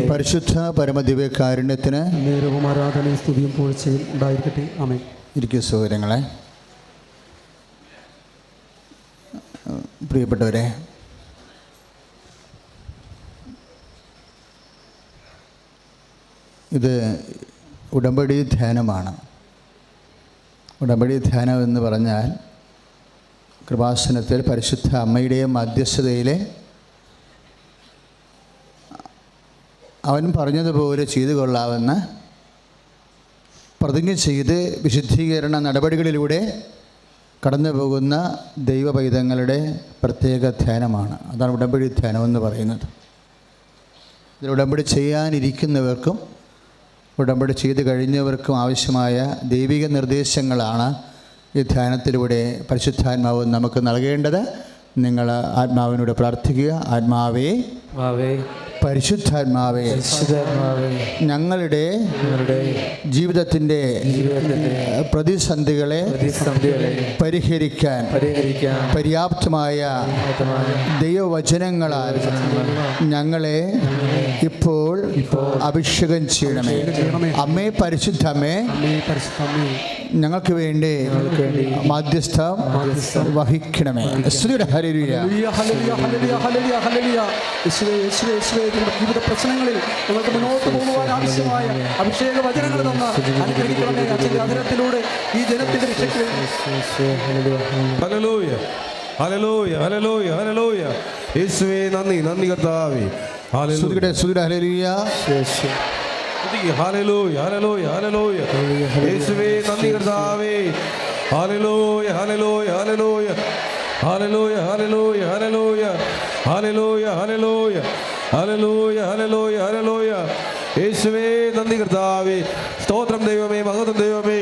പരിശുദ്ധ പരമദിവ്യകാരുണ്യത്തിന് നേരവും ആരാധനയും സ്തുതിയും പുകഴ്ചയും ഉണ്ടായിരിക്കട്ടെ. ആമേൻ. ഇരിക്കും സഹോദരങ്ങളെ. പ്രിയപ്പെട്ടവരെ, ഇത് ഉടമ്പടി ധ്യാനമാണ്. ഉടമ്പടി ധ്യാനം എന്ന് പറഞ്ഞാൽ കൃപാസനത്തിൽ പരിശുദ്ധ അമ്മയുടെയും മധ്യസ്ഥതയിൽ അവൻ പറഞ്ഞതുപോലെ ചെയ്തു കൊള്ളാമെന്ന് പ്രതിജ്ഞ ചെയ്ത് വിശുദ്ധീകരണ നടപടികളിലൂടെ കടന്നു പോകുന്ന ദൈവപൈതങ്ങളുടെ പ്രത്യേക ധ്യാനമാണ്. അതാണ് ഉടമ്പടി ധ്യാനം എന്ന് പറയുന്നത്. ഇതിൽ ഉടമ്പടി ചെയ്യാനിരിക്കുന്നവർക്കും ഉടമ്പടി ചെയ്ത് കഴിഞ്ഞവർക്കും ആവശ്യമായ ദൈവിക നിർദ്ദേശങ്ങളാണ് ഈ ധ്യാനത്തിലൂടെ പരിശുദ്ധാത്മാവ് നമുക്ക് നൽകേണ്ടത്. നിങ്ങൾ ആത്മാവിനോട് പ്രാർത്ഥിക്കുക. ആത്മാവേ, പരിശുദ്ധാത്മാവേ, ഞങ്ങളുടെ ജീവിതത്തിൻ്റെ പ്രതിസന്ധികളെ പരിഹരിക്കാൻ പര്യാപ്തമായ ദൈവവചനങ്ങളാൽ ഞങ്ങളെ ഇപ്പോൾ അഭിഷേകം ചെയ്യണമേ. അമ്മേ, പരിശുദ്ധമേ, ഞങ്ങൾക്ക് വേണ്ടി മാധ്യസ്ഥം വഹിക്കണമേ. ജീവിത പ്രശ്നങ്ങളിൽ ഞങ്ങൾക്ക് മുന്നോട്ട് പോകുവാൻ ആവശ്യമായ അഭിഷേക വചനങ്ങൾ തന്ന അനുഗ്രഹിക്കണമേ. അച്ഛൻ്റെ അധരത്തിലൂടെ ഈ ജനത്തിന്റെ രക്ഷയ്ക്ക് യേശുവേ നന്ദി, നന്ദി കർത്താവേ. ഹല്ലേലൂയ, യേശുവേ നന്ദി കർത്താവേ. ഹല്ലേലൂയ, ഹല്ലേലൂയ, ഹല്ലേലൂയ, ഹല്ലേലൂയ, ഹല്ലേലൂയ, ഹല്ലേലൂയ, ഹല്ലേലൂയ, ഹല്ലേലൂയ, ഹല്ലേലൂയ, ഹല്ലേലൂയ, ഹല്ലേലൂയ. യേശുവേ നന്ദി കർത്താവേ. സ്തോത്രം ദൈവമേ, മഹത്വം ദൈവമേ.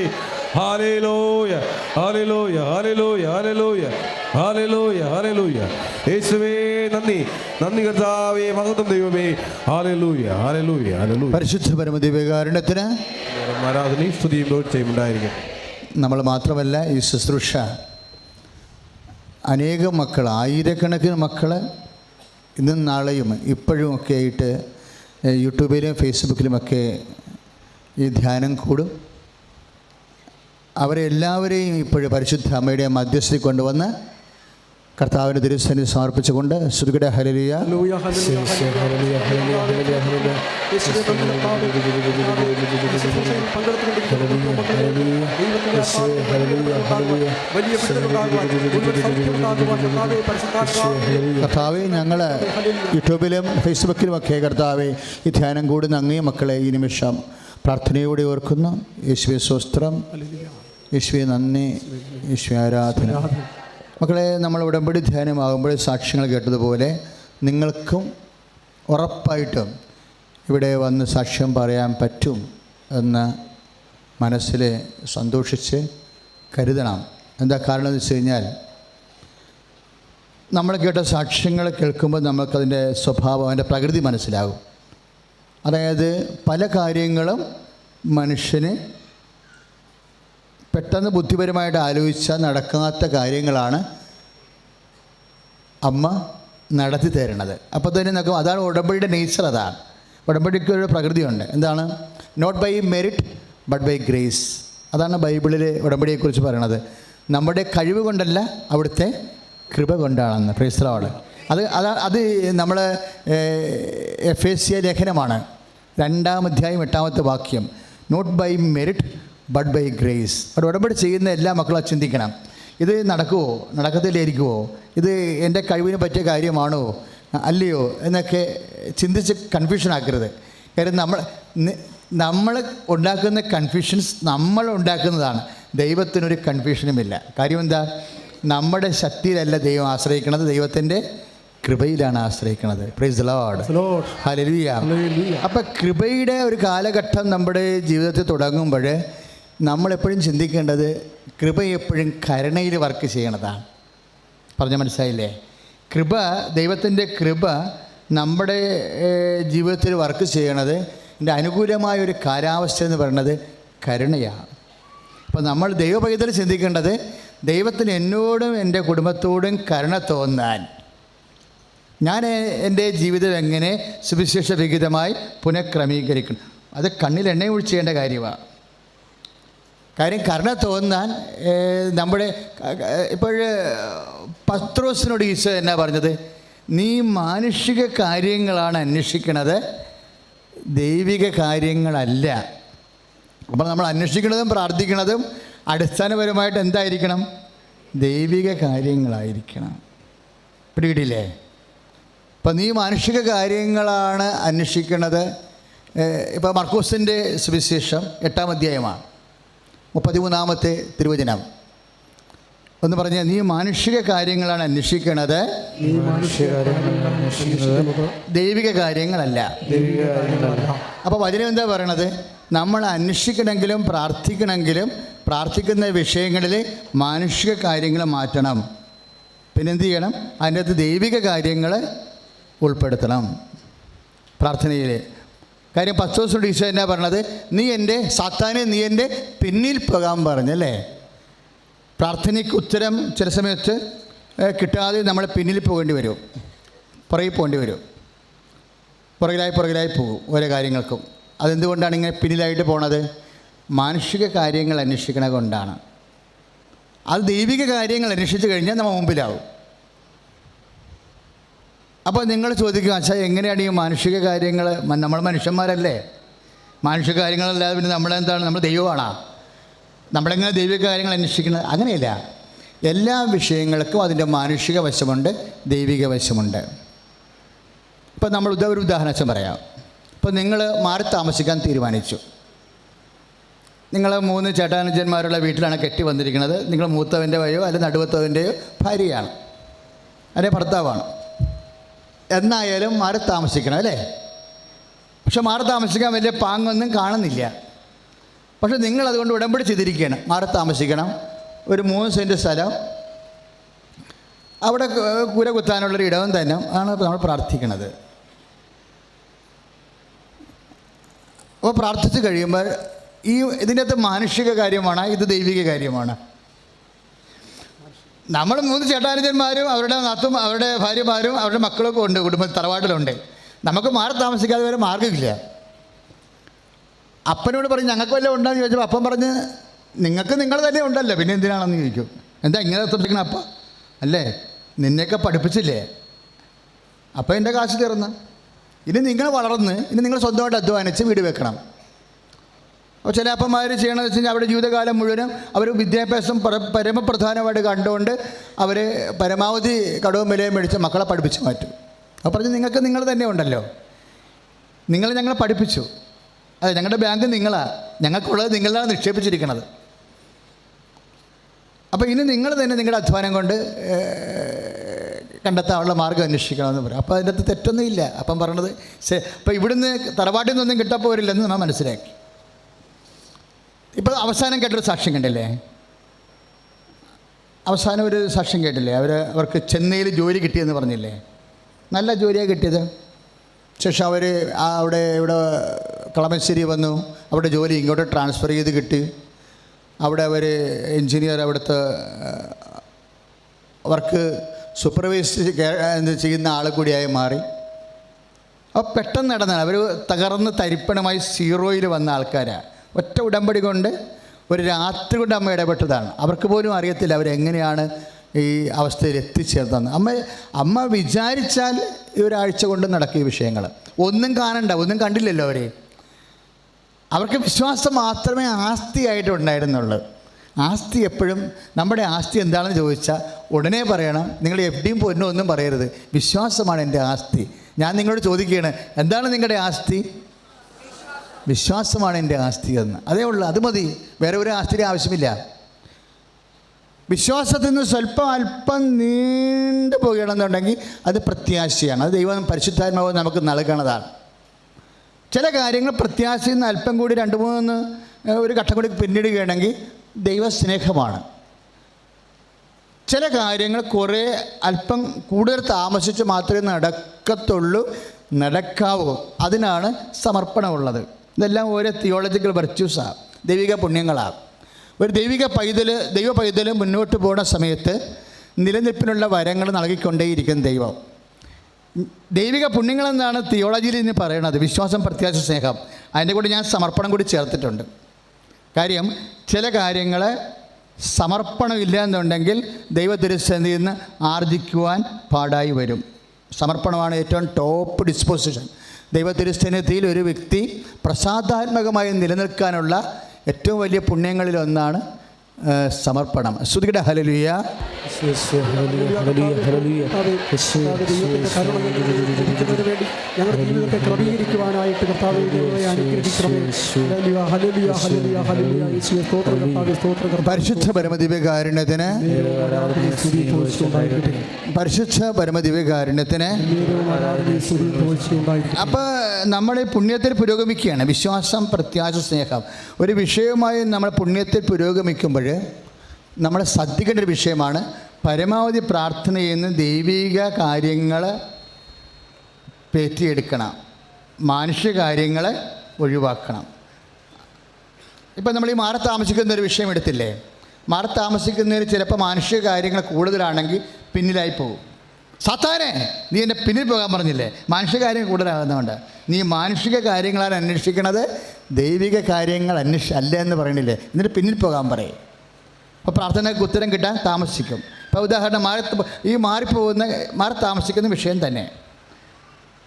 ഹല്ലേലൂയ, ഹല്ലേലൂയ, ഹല്ലേലൂയ, ഹല്ലേലൂയ, ഹല്ലേലൂയ, ഹല്ലേലൂയ. യേശുവേ നന്ദി, നന്ദി കർത്താവേ, മഹത്വം ദൈവമേ. ഹല്ലേലൂയ, ഹല്ലേലൂയ, ഹല്ലേലൂയ. പരിശുദ്ധ പരമദിവ്യകാരുണ്യത്തിന് ആരാധനയും സ്തുതിയും പുകഴ്ചയും ഉണ്ടായിരിക്കും. നമ്മൾ മാത്രമല്ല, ഈ ശുശ്രൂഷ അനേകം മക്കൾ, ആയിരക്കണക്കിന് മക്കൾ ഇന്നും നാളെയും ഇപ്പോഴും ഒക്കെ ആയിട്ട് യൂട്യൂബിലും ഫേസ്ബുക്കിലുമൊക്കെ ഈ ധ്യാനം കൂടും. അവരെല്ലാവരെയും ഇപ്പോഴും പരിശുദ്ധ അമ്മയുടെ മധ്യസ്ഥയിൽ കൊണ്ടുവന്ന് കർത്താവിൻ്റെ തിരുസന്നിധി സമർപ്പിച്ചുകൊണ്ട് ശ്രുതിയുടെ ഹല്ലേലൂയ. കർത്താവെ, ഞങ്ങൾ യൂട്യൂബിലും ഫേസ്ബുക്കിലുമൊക്കെ കർത്താവെ ഈ ധ്യാനം കൂടുന്ന അങ്ങേ മക്കളെ ഈ നിമിഷം പ്രാർത്ഥനയോടെ ഓർക്കുന്നു. യേശുവേ സ്തോത്രം, യേശുവേ നന്ദി, യേശുവേ ആരാധന. മക്കളെ, നമ്മൾ ഉടമ്പടി ധ്യാനമാകുമ്പോൾ സാക്ഷ്യങ്ങൾ കേട്ടതുപോലെ നിങ്ങൾക്കും ഉറപ്പായിട്ടും ഇവിടെ വന്ന് സാക്ഷ്യം പറയാൻ പറ്റും എന്ന് മനസ്സിൽ സന്തോഷിച്ച് കരുതണം. എന്താ കാരണം എന്ന് വെച്ച് കഴിഞ്ഞാൽ, നമ്മൾ കേട്ട സാക്ഷ്യങ്ങൾ കേൾക്കുമ്പോൾ നമുക്കതിൻ്റെ സ്വഭാവം, അതിൻ്റെ പ്രകൃതി മനസ്സിലാകും. അതായത് പല കാര്യങ്ങളും മനുഷ്യന് പെട്ടെന്ന് ബുദ്ധിപരമായിട്ട് ആലോചിച്ചാൽ നടക്കാത്ത കാര്യങ്ങളാണ് അമ്മ നടത്തി തരണത്. അപ്പോൾ തന്നെ നോക്കും, അതാണ് ഉടമ്പടിയുടെ നേച്ചർ. അതാണ് ഉടമ്പടിക്ക് ഒരു പ്രകൃതിയുണ്ട്. എന്താണ്? Not by merit but by grace. അതാണ് ബൈബിളിൽ ഉടമ്പടിയെക്കുറിച്ച് പറയണത്. നമ്മുടെ കഴിവ് കൊണ്ടല്ല, അവിടുത്തെ കൃപ കൊണ്ടാണെന്ന്. Praise the lord. അത് നമ്മൾ എഫേസ്യ ലേഖനമാണ്, 2-ാം അധ്യായം 8-ാമത്തെ വാക്യം. Not by merit but by grace. അവിടെ ഉടമ്പടി ചെയ്യുന്ന എല്ലാ മക്കളും ചിന്തിക്കണം, ഇത് നടക്കുമോ, നടക്കത്തില്ലായിരിക്കുമോ, ഇത് എൻ്റെ കഴിവിന് പറ്റിയ കാര്യമാണോ അല്ലയോ എന്നൊക്കെ ചിന്തിച്ച് കൺഫ്യൂഷൻ ആക്കരുത്. കാര്യം നമ്മൾ ഉണ്ടാക്കുന്ന കൺഫ്യൂഷൻസ് നമ്മൾ ഉണ്ടാക്കുന്നതാണ്. ദൈവത്തിനൊരു കൺഫ്യൂഷനുമില്ല. കാര്യം എന്താ? നമ്മുടെ ശക്തിയിലല്ല ദൈവം ആശ്രയിക്കുന്നത്, ദൈവത്തിൻ്റെ കൃപയിലാണ് ആശ്രയിക്കുന്നത്. Price the Lord, hallelujah. അപ്പം കൃപയുടെ ഒരു കാലഘട്ടം നമ്മുടെ ജീവിതത്തിൽ തുടങ്ങുമ്പോൾ നമ്മളെപ്പോഴും ചിന്തിക്കേണ്ടത് കൃപ എപ്പോഴും കരുണയിൽ വർക്ക് ചെയ്യണതാണ്. പറഞ്ഞ മനസ്സിലായില്ലേ? കൃപ, ദൈവത്തിൻ്റെ കൃപ നമ്മുടെ ജീവിതത്തിൽ വർക്ക് ചെയ്യണത്, എൻ്റെ അനുകൂലമായ ഒരു കാലാവസ്ഥ എന്ന് പറയുന്നത് കരുണയാണ്. അപ്പോൾ നമ്മൾ ദൈവപൈതൽ ചിന്തിക്കേണ്ടത്, ദൈവത്തിന് എന്നോടും എൻ്റെ കുടുംബത്തോടും കരുണ തോന്നാൻ ഞാൻ എൻ്റെ ജീവിതം എങ്ങനെ സുവിശേഷ വിഹിതമായി പുനഃക്രമീകരിക്കണം. അത് കണ്ണിൽ എണ്ണ ഒഴിച്ച് ചെയ്യേണ്ട കാര്യമാണ്. കാര്യം കരുണ തോന്നാൻ നമ്മുടെ ഇപ്പോൾ പത്രോസിനോട് ഈശോ എന്നാ പറഞ്ഞത്? നീ മാനുഷിക കാര്യങ്ങളാണ് അന്വേഷിക്കുന്നത്, ദൈവിക കാര്യങ്ങളല്ല. അപ്പോൾ നമ്മൾ അന്വേഷിക്കുന്നതും പ്രാർത്ഥിക്കുന്നതും അടിസ്ഥാനപരമായിട്ട് എന്തായിരിക്കണം? ദൈവിക കാര്യങ്ങളായിരിക്കണം. പിടികിട്ടില്ലേ? അപ്പം നീ മാനുഷിക കാര്യങ്ങളാണ് അന്വേഷിക്കുന്നത്. ഇപ്പോൾ മർക്കോസിൻ്റെ സുവിശേഷം 8-ാം അധ്യായമാണ് 33-ാമത്തെ തിരുവചനം. ഒന്ന് പറഞ്ഞാൽ, നീ മാനുഷിക കാര്യങ്ങളാണ് അന്വേഷിക്കുന്നത്, ദൈവിക കാര്യങ്ങളല്ല. അപ്പോൾ വചനം എന്താ പറയണത്? നമ്മൾ അന്വേഷിക്കണമെങ്കിലും പ്രാർത്ഥിക്കണമെങ്കിലും പ്രാർത്ഥിക്കുന്ന വിഷയങ്ങളിൽ മാനുഷിക കാര്യങ്ങൾ മാറ്റണം. പിന്നെന്ത് ചെയ്യണം? അതിൻ്റെ അകത്ത് ദൈവിക കാര്യങ്ങൾ ഉൾപ്പെടുത്തണം പ്രാർത്ഥനയിൽ. കാര്യം പത്രോസിനോട് ഈശോ എന്നാ പറഞ്ഞത്? സാത്താനെ നീ എൻ്റെ പിന്നിൽ പോകാൻ പറഞ്ഞല്ലേ. പ്രാർത്ഥനയ്ക്ക് ഉത്തരം ചില സമയത്ത് കിട്ടാതെ നമ്മൾ പിന്നിൽ പോകേണ്ടി വരും, പുറകിൽ പോകേണ്ടി വരും, പുറകിലായി പോകും ഓരോ കാര്യങ്ങൾക്കും. അതെന്തുകൊണ്ടാണ് ഇങ്ങനെ പിന്നിലായിട്ട് പോണത്? മാനുഷിക കാര്യങ്ങൾ അന്വേഷിക്കണ കൊണ്ടാണ്. അത് ദൈവിക കാര്യങ്ങൾ അന്വേഷിച്ച് കഴിഞ്ഞാൽ നമ്മൾ മുമ്പിലാവും. അപ്പോൾ നിങ്ങൾ ചോദിക്കുക, അച്ഛാ എങ്ങനെയാണ് ഈ മാനുഷിക കാര്യങ്ങൾ? നമ്മൾ മനുഷ്യന്മാരല്ലേ, മാനുഷിക കാര്യങ്ങളല്ലാതെ പിന്നെ നമ്മളെന്താണ്? നമ്മൾ ദൈവമാണോ? നമ്മളെങ്ങനെ ദൈവിക കാര്യങ്ങൾ അന്വേഷിക്കുന്നത്? അങ്ങനെയല്ല. എല്ലാ വിഷയങ്ങൾക്കും അതിൻ്റെ മാനുഷിക വശമുണ്ട്, ദൈവിക വശമുണ്ട്. ഇപ്പം നമ്മൾ ഒരു ഉദാഹരണം പറയാം. ഇപ്പോൾ നിങ്ങൾ മാറി താമസിക്കാൻ തീരുമാനിച്ചു. നിങ്ങൾ 3 ചേട്ടാനുജന്മാരുള്ള വീട്ടിലാണ് കെട്ടി വന്നിരിക്കുന്നത്. നിങ്ങൾ മൂത്തവൻ്റെയോ അല്ലെങ്കിൽ നടുവത്തവൻ്റെയോ ഭാര്യയാണ്, അല്ലെ ഭർത്താവാണ്. എന്നായാലും മാറി താമസിക്കണം അല്ലേ? പക്ഷെ മാറി താമസിക്കാൻ വലിയ പാങ്ങൊന്നും കാണുന്നില്ല. പക്ഷെ നിങ്ങളതുകൊണ്ട് ഉടമ്പടി ചെയ്തിരിക്കുകയാണ്, മാറി താമസിക്കണം. ഒരു 3 സെൻറ്റ് സ്ഥലം, അവിടെ കൂര കുത്താനുള്ളൊരു ഇടവും തന്നെ ആണ് നമ്മൾ പ്രാർത്ഥിക്കുന്നത്. അപ്പോൾ പ്രാർത്ഥിച്ച് കഴിയുമ്പോൾ ഇതിൻ്റെ അകത്ത് മാനുഷിക കാര്യമാണ്, ഇത് ദൈവിക കാര്യമാണ്. നമ്മൾ 3 ചേട്ടാനുജന്മാരും അവരുടെ നാത്തും അവരുടെ ഭാര്യമാരും അവരുടെ മക്കളൊക്കെ ഉണ്ട്, തറവാട്ടിലുണ്ട്. നമുക്ക് മാറി താമസിക്കാതെ വരെ മാർഗ്ഗമില്ല. അപ്പനോട് പറഞ്ഞ് ഞങ്ങൾക്ക് വല്ലതും ഉണ്ടെന്ന് ചോദിച്ചപ്പോൾ അപ്പം പറഞ്ഞ് നിങ്ങൾക്ക് നിങ്ങൾ തന്നെ ഉണ്ടല്ലോ, പിന്നെ എന്തിനാണെന്ന് ചോദിക്കും. എന്താ ഇങ്ങനെ താമസിക്കണം? അപ്പ അല്ലേ, നിന്നെയൊക്കെ പഠിപ്പിച്ചില്ലേ? അപ്പം എൻ്റെ കാശ് തീർന്ന്. ഇനി നിങ്ങൾ വളർന്ന് ഇനി നിങ്ങൾ സ്വന്തമായിട്ട് അധ്വാനിച്ച് വീട് വെക്കണം. അപ്പോൾ ചില അപ്പന്മാർ ചെയ്യണമെന്ന് വെച്ച് കഴിഞ്ഞാൽ അവരുടെ ജീവിതകാലം മുഴുവനും അവർ വിദ്യാഭ്യാസം പരമപ്രധാനമായിട്ട് കണ്ടുകൊണ്ട് അവർ പരമാവധി കടവും വിലയും മേടിച്ച് മക്കളെ പഠിപ്പിച്ച് മാറ്റും. അപ്പോൾ പറഞ്ഞ് നിങ്ങൾക്ക് നിങ്ങൾ തന്നെ ഉണ്ടല്ലോ, നിങ്ങൾ ഞങ്ങളെ പഠിപ്പിച്ചു, അതെ ഞങ്ങളുടെ ബാങ്ക് നിങ്ങളാണ്, ഞങ്ങൾക്കുള്ളത് നിങ്ങളാണ് നിക്ഷേപിച്ചിരിക്കുന്നത്. അപ്പോൾ ഇനി നിങ്ങൾ തന്നെ നിങ്ങളുടെ അധ്വാനം കൊണ്ട് കണ്ടെത്താനുള്ള മാർഗ്ഗം അന്വേഷിക്കണമെന്ന് പറയും. അപ്പോൾ അതിൻ്റെ അകത്ത് തെറ്റൊന്നുമില്ല. അപ്പം പറയണത് അപ്പോൾ ഇവിടുന്ന് തറവാട്ടിൽ നിന്നൊന്നും കിട്ടപ്പോരില്ലെന്ന് നമ്മൾ മനസ്സിലാക്കി. ഇപ്പോൾ അവസാനം കേട്ടൊരു സാക്ഷ്യം കണ്ടില്ലേ? അവസാനം ഒരു സാക്ഷ്യം കേട്ടില്ലേ? അവർക്ക് ചെന്നൈയിൽ ജോലി കിട്ടിയെന്ന് പറഞ്ഞില്ലേ? നല്ല ജോലിയാണ് കിട്ടിയത്. ശേഷം അവർ ഇവിടെ കളമശ്ശേരി വന്നു, അവിടെ ജോലി ഇങ്ങോട്ട് ട്രാൻസ്ഫർ ചെയ്ത് കിട്ടി. അവിടെ അവർ എൻജിനീയർ, അവിടുത്തെ വർക്ക് സൂപ്പർവൈസ് ചെയ്യുന്ന ആൾ കൂടിയായി മാറി. അപ്പോൾ പെട്ടെന്ന് നടന്നാണ്. അവർ തകർന്ന് തരിപ്പണമായി 0-യിൽ വന്ന ആൾക്കാരാണ്. ഒറ്റ ഉടമ്പടി കൊണ്ട് ഒരു രാത്രി കൊണ്ട് അമ്മ ഇടപെട്ടതാണ്. അവർക്ക് പോലും അറിയത്തില്ല അവരെങ്ങനെയാണ് ഈ അവസ്ഥയിൽ എത്തിച്ചേർന്നതെന്ന്. അമ്മ വിചാരിച്ചാൽ ഈ ഒരാഴ്ച കൊണ്ട് നടക്കിയ വിഷയങ്ങൾ ഒന്നും കാണണ്ട, ഒന്നും കണ്ടില്ലല്ലോ അവർക്ക് വിശ്വാസം മാത്രമേ ആസ്തിയായിട്ടുണ്ടായിരുന്നുള്ളൂ. ആസ്തി എപ്പോഴും നമ്മുടെ ആസ്തി എന്താണെന്ന് ചോദിച്ചാൽ ഉടനെ പറയണം, നിങ്ങൾ എവിടെയും പൊന്നും ഒന്നും പറയരുത്, വിശ്വാസമാണ് എൻ്റെ ആസ്തി. ഞാൻ നിങ്ങളോട് ചോദിക്കുകയാണ്, എന്താണ് നിങ്ങളുടെ ആസ്തി? വിശ്വാസമാണ് എൻ്റെ ആസ്തി എന്ന്. അതേ ഉള്ളൂ, അത് മതി. വേറെ ഒരു ആസ്തിയുടെ ആവശ്യമില്ല. വിശ്വാസത്തിൽ നിന്ന് അല്പം നീണ്ടു പോകുകയാണെന്നുണ്ടെങ്കിൽ അത് പ്രത്യാശയാണ്. അത് ദൈവം പരിശുദ്ധാത്മാവ് നമുക്ക് നൽകണതാണ്. ചില കാര്യങ്ങൾ പ്രത്യാശയിൽ നിന്ന് അല്പം കൂടി 2-3 ഒരു ഘട്ടം കൂടി പിന്നിടുകയാണെങ്കിൽ ദൈവസ്നേഹമാണ്. ചില കാര്യങ്ങൾ അല്പം കൂടുതൽ താമസിച്ച് മാത്രമേ നടക്കാവൂ. അതിനാണ് സമർപ്പണമുള്ളത്. ഇതെല്ലാം ഓരോ തിയോളജിക്കൽ വെർച്യൂസാണ്, ദൈവിക പുണ്യങ്ങളാണ്. ഒരു ദൈവ പൈതൽ മുന്നോട്ട് പോകുന്ന സമയത്ത് നിലനിൽപ്പിനുള്ള വരങ്ങൾ നൽകിക്കൊണ്ടേയിരിക്കും ദൈവം. ദൈവിക പുണ്യങ്ങളെന്നാണ് തിയോളജിയിൽ ഇനി പറയണത്. വിശ്വാസം, പ്രത്യാശ, സ്നേഹം. അതിൻ്റെ കൂടെ ഞാൻ സമർപ്പണം കൂടി ചേർത്തിട്ടുണ്ട്. കാര്യം ചില കാര്യങ്ങൾ സമർപ്പണമില്ല എന്നുണ്ടെങ്കിൽ ദൈവത്തിരുസന്നിധിയിൽ നിന്ന് ആർജിക്കുവാൻ പാടായി വരും. സമർപ്പണമാണ് ഏറ്റവും ടോപ്പ് ഡിസ്പോസിഷൻ. ദൈവത്തിരുസന്നിധിയിൽ ഒരു വ്യക്തി പ്രസാദാത്മകമായി നിലനിൽക്കാനുള്ള ഏറ്റവും വലിയ പുണ്യങ്ങളിലൊന്നാണ് സമർപ്പണം. ശ്രുതിയുടെ ഹല്ലേലൂയ. പരിശുദ്ധ പരമദിവ്യകാരുണ്യത്തിന്, പരിശുദ്ധ പരമദിവ്യകാരുണ്യത്തിന്. അപ്പോൾ നമ്മൾ പുണ്യത്തിൽ പുരോഗമിക്കുകയാണ്. വിശ്വാസം, പ്രത്യാശ, സ്നേഹം ഒരു വിഷയമായി നമ്മൾ പുണ്യത്തിൽ പുരോഗമിക്കുമ്പോൾ നമ്മൾ ശ്രദ്ധിക്കേണ്ട ഒരു വിഷയമാണ് പരമാവധി പ്രാർത്ഥന ചെയ്യുന്ന ദൈവിക കാര്യങ്ങൾ പേറ്റിയെടുക്കണം, മാനുഷിക കാര്യങ്ങൾ ഒഴിവാക്കണം. ഇപ്പം നമ്മൾ ഈ മാറി താമസിക്കുന്ന ഒരു വിഷയം എടുത്തില്ലേ, മാറി താമസിക്കുന്നതിൽ ചിലപ്പോൾ മാനുഷിക കാര്യങ്ങൾ കൂടുതലാണെങ്കിൽ പിന്നിലായി പോകും. സാത്താനെ, നീ എൻ്റെ പിന്നിൽ പോകാൻ പറഞ്ഞില്ലേ, മാനുഷിക കാര്യങ്ങൾ കൂടുതലാകുന്നതുകൊണ്ട്. നീ മാനുഷിക കാര്യങ്ങളാണ് അന്വേഷിക്കണത്, ദൈവിക കാര്യങ്ങൾ അല്ല എന്ന് പറയണില്ലേ, എന്നിട്ട് പിന്നിൽ പോകാൻ പറയും. അപ്പോൾ പ്രാർത്ഥനയ്ക്ക് ഉത്തരം കിട്ടാൻ താമസിക്കും. ഇപ്പോൾ ഉദാഹരണം മാറി താമസിക്കുന്ന വിഷയം തന്നെ.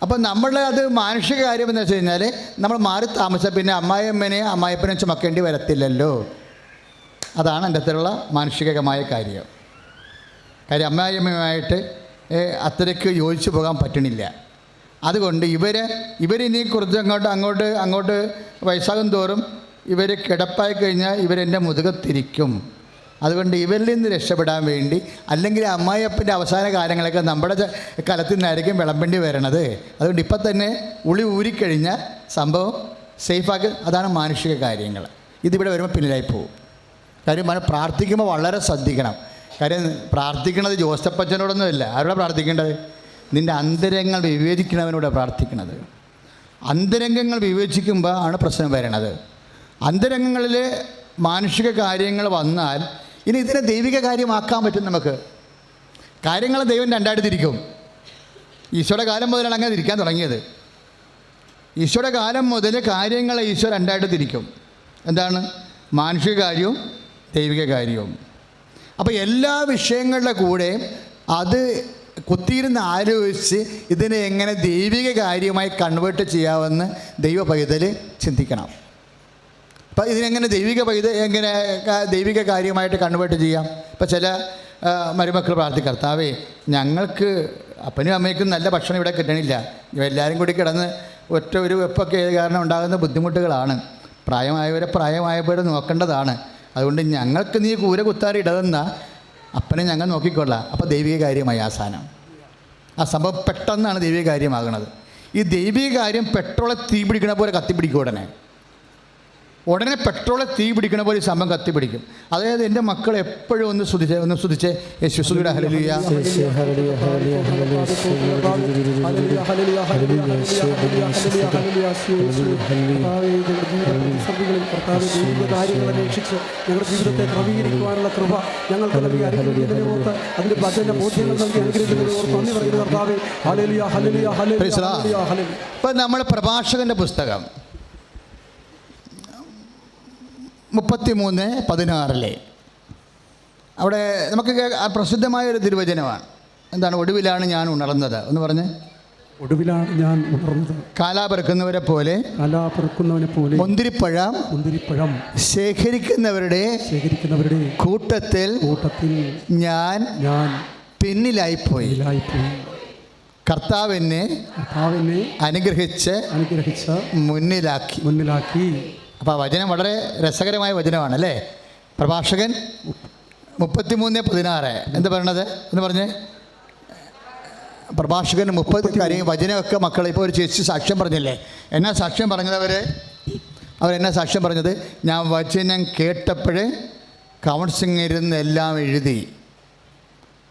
അപ്പം നമ്മൾ അത് മാനുഷിക കാര്യം എന്ന് വെച്ച് കഴിഞ്ഞാൽ നമ്മൾ മാറി താമസിച്ചാൽ പിന്നെ അമ്മായിപ്പനെ ചുമക്കേണ്ടി വരത്തില്ലല്ലോ. അതാണ് എൻ്റെ അടുത്തുള്ള മാനുഷികമായ കാര്യം. അമ്മായിയമ്മയുമായിട്ട് അത്രയ്ക്ക് യോജിച്ച് പോകാൻ പറ്റണില്ല. അതുകൊണ്ട് ഇവരിനി കുറച്ച് അങ്ങോട്ട് വയസ്സാകും തോറും ഇവർ കിടപ്പായി കഴിഞ്ഞാൽ ഇവരെൻ്റെ മുതുകത്തിരിക്കും. അതുകൊണ്ട് ഇവരിൽ നിന്ന് രക്ഷപ്പെടാൻ വേണ്ടി, അല്ലെങ്കിൽ അമ്മായിയപ്പൻ്റെ അവസാന കാര്യങ്ങളൊക്കെ നമ്മുടെ കലത്തിൽ നിന്നായിരിക്കും വിളമ്പേണ്ടി വരണത്. അതുകൊണ്ട് ഇപ്പം തന്നെ ഉളി ഊരിക്കഴിഞ്ഞാൽ സംഭവം സേഫാക്കി. അതാണ് മാനുഷിക കാര്യങ്ങൾ. ഇതിവിടെ വരുമ്പോൾ പിന്നിലായി പോകും. കാര്യം പ്രാർത്ഥിക്കുമ്പോൾ വളരെ ശ്രദ്ധിക്കണം. കാര്യം പ്രാർത്ഥിക്കണത് ജോസപ്പച്ചനോടൊന്നുമില്ല. ആരോടെ പ്രാർത്ഥിക്കേണ്ടത്? നിൻ്റെ അന്തരംഗങ്ങൾ വിവേചിക്കണവനോട് പ്രാർത്ഥിക്കണത്. അന്തരംഗങ്ങൾ വിവേചിക്കുമ്പോൾ ആണ് പ്രശ്നം വരണത്. അന്തരംഗങ്ങളിൽ മാനുഷിക കാര്യങ്ങൾ വന്നാൽ ഇനി ഇതിനെ ദൈവിക കാര്യമാക്കാൻ പറ്റും നമുക്ക്. കാര്യങ്ങൾ ദൈവം രണ്ടായിട്ട് തിരിക്കും. ഈശോയുടെ കാലം മുതലാണ് അങ്ങനെ തിരിക്കാൻ തുടങ്ങിയത്. ഈശോയുടെ കാലം മുതൽ കാര്യങ്ങളെ ഈശോ രണ്ടായിട്ട് തിരിക്കും. എന്താണ്? മാനുഷിക കാര്യവും ദൈവിക കാര്യവും. അപ്പോൾ എല്ലാ വിഷയങ്ങളുടെ കൂടെ അത് കുത്തിയിരുന്ന് ആലോചിച്ച് ഇതിനെ എങ്ങനെ ദൈവിക കാര്യമായി കൺവേർട്ട് ചെയ്യാമെന്ന് ദൈവ പൈതൽ ചിന്തിക്കണം. അപ്പോൾ ഇതിനെങ്ങനെ ദൈവിക കാര്യമായിട്ട് കൺവേർട്ട് ചെയ്യാം? ഇപ്പോൾ ചില മരുമക്കൾ പ്രാർത്ഥിക്കും, കർത്താവേ ഞങ്ങൾക്ക് അപ്പനും അമ്മയ്ക്കും നല്ല ഭക്ഷണം ഇവിടെ കിട്ടണില്ല, എല്ലാവരും കൂടി കിടന്ന് ഒരു വെപ്പൊക്കെ കാരണം ഉണ്ടാകുന്ന ബുദ്ധിമുട്ടുകളാണ്, പ്രായമായവരെ നോക്കേണ്ടതാണ്, അതുകൊണ്ട് ഞങ്ങൾക്ക് നീ കൂര കുത്താറി ഇടതെന്ന അപ്പനെ ഞങ്ങൾ നോക്കിക്കൊള്ളാം. അപ്പോൾ ദൈവിക കാര്യമായി ആ സംഭവം പെട്ടെന്നാണ് ദൈവിക കാര്യമാകുന്നത്. ഈ ദൈവിക കാര്യം പെട്രോളെ തീ പിടിക്കണ പോലെ കത്തിപ്പിടിക്കും. ഉടനെ പെട്രോളെ തീ പിടിക്കണ പോലെ ഈ സംഭവം കത്തിപ്പിടിക്കും. അതായത് എൻ്റെ മക്കൾ എപ്പോഴും ഒന്ന് ശ്രദ്ധിച്ചേ യേശുവിയുടെ ഹല്ലേലൂയ. ജീവിതത്തെ ക്രമീകരിക്കുവാനുള്ള കൃപ ഞങ്ങൾക്ക് നൽകി അനുഗ്രഹിക്കുന്നതിനോർത്ത് അതിന്റെ വചന ബോധ്യങ്ങൾ നൽകി അനുഗ്രഹിക്കുന്നതിനോർത്ത് നന്ദി പറയുന്നു കർത്താവേ. ഹല്ലേലൂയ ഹല്ലേലൂയ ഹല്ലേലൂയ ഹല്ലേലൂയ. ഇപ്പം നമ്മൾ പ്രഭാഷകൻ്റെ പുസ്തകം 33:16 അവിടെ നമുക്ക് പ്രസിദ്ധമായൊരു തിരുവചനമാണ്. എന്താണ്? ഒടുവിലാണ് ഞാൻ ഉണർന്നത് എന്ന് പറഞ്ഞ്. ഒടുവിലാണ് ഞാൻ ഉണർന്നത്, കാലാപെറുക്കുന്നവരെ പോലെ മുന്തിരിപ്പഴം ശേഖരിക്കുന്നവരുടെ കൂട്ടത്തിൽ ഞാൻ പിന്നിലായിപ്പോയി. കർത്താവിനെ അനുഗ്രഹിച്ച് മുന്നിലാക്കി. അപ്പോൾ ആ വചനം വളരെ രസകരമായ വചനമാണ് അല്ലേ? പ്രഭാഷകൻ 33:16 എന്ത് പറയണത് എന്ന് പറഞ്ഞ്. പ്രഭാഷകൻ 30 വചനമൊക്കെ മക്കളെ ഇപ്പോൾ ഒരു ചേച്ചി സാക്ഷ്യം പറഞ്ഞില്ലേ, എന്നാ സാക്ഷ്യം പറഞ്ഞത്? അവരെന്നാ സാക്ഷ്യം പറഞ്ഞത്? ഞാൻ വചനം കേട്ടപ്പോഴേ കൗൺസിലിംഗ് എല്ലാം എഴുതി.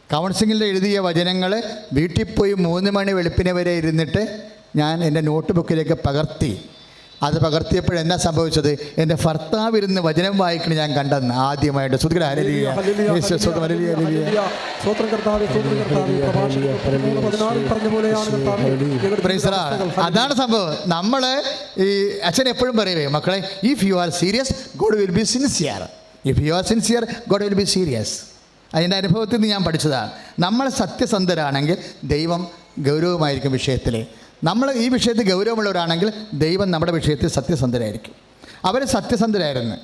കൗൺസിലിംഗിൽ എഴുതിയ വചനങ്ങൾ വീട്ടിൽ പോയി 3 മണി വെളുപ്പിനെ വരെ ഇരുന്നിട്ട് ഞാൻ എൻ്റെ നോട്ട് ബുക്കിലേക്ക് പകർത്തി. അത് പകർത്തിയപ്പോഴെന്നാ സംഭവിച്ചത്? എൻ്റെ ഭർത്താവിരുന്ന് വചനം വായിക്കണ ഞാൻ കണ്ടെന്ന് ആദ്യമായിട്ട്. അതാണ് സംഭവം. നമ്മൾ ഈ അച്ഛൻ എപ്പോഴും പറയുവേ, മക്കളെ, if you are serious God will be sincere. If you are sincere God will be serious. അതിൻ്റെ അനുഭവത്തിൽ നിന്ന് ഞാൻ പഠിച്ചതാണ്. നമ്മൾ സത്യസന്ധരാണെങ്കിൽ ദൈവം ഗൗരവമായിരിക്കും വിഷയത്തിൽ. നമ്മൾ ഈ വിഷയത്തിൽ ഗൗരവമുള്ളവരാണെങ്കിൽ ദൈവം നമ്മുടെ വിഷയത്തിൽ സത്യസന്ധരായിരിക്കും. അവർ സത്യസന്ധരായിരുന്നു.